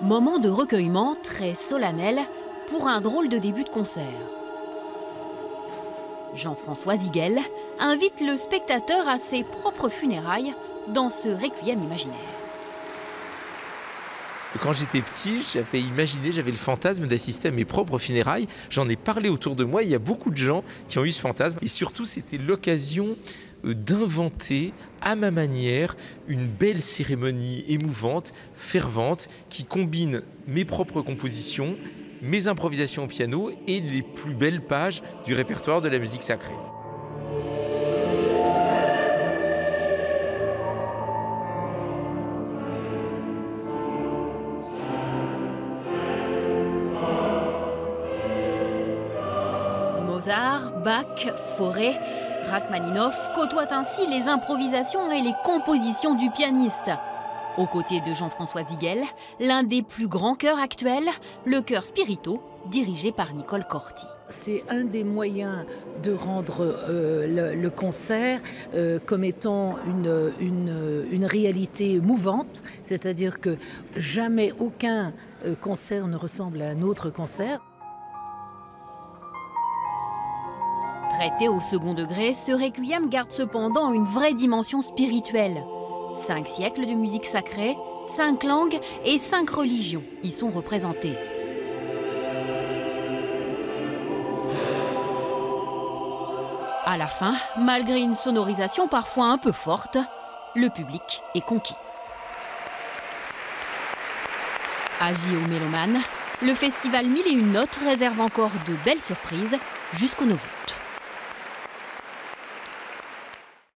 Moment de recueillement très solennel pour un drôle de début de concert. Jean-François Ziguel invite le spectateur à ses propres funérailles dans ce requiem imaginaire. Quand j'étais petit, j'avais le fantasme d'assister à mes propres funérailles. J'en ai parlé autour de moi, il y a beaucoup de gens qui ont eu ce fantasme. Et surtout, c'était l'occasion d'inventer à ma manière une belle cérémonie émouvante, fervente, qui combine mes propres compositions, mes improvisations au piano et les plus belles pages du répertoire de la musique sacrée. Mozart, Bach, Fauré, Rachmaninoff côtoient ainsi les improvisations et les compositions du pianiste. Aux côtés de Jean-François Ziguel, l'un des plus grands chœurs actuels, le chœur Spirito, dirigé par Nicole Corti. C'est un des moyens de rendre le concert comme étant une réalité mouvante, c'est-à-dire que jamais aucun concert ne ressemble à un autre concert. Traité au second degré, ce requiem garde cependant une vraie dimension spirituelle. 5 siècles de musique sacrée, 5 langues et 5 religions y sont représentées. À la fin, malgré une sonorisation parfois un peu forte, le public est conquis. Avis aux mélomanes, le festival 1001 Notes réserve encore de belles surprises jusqu'au 9 août.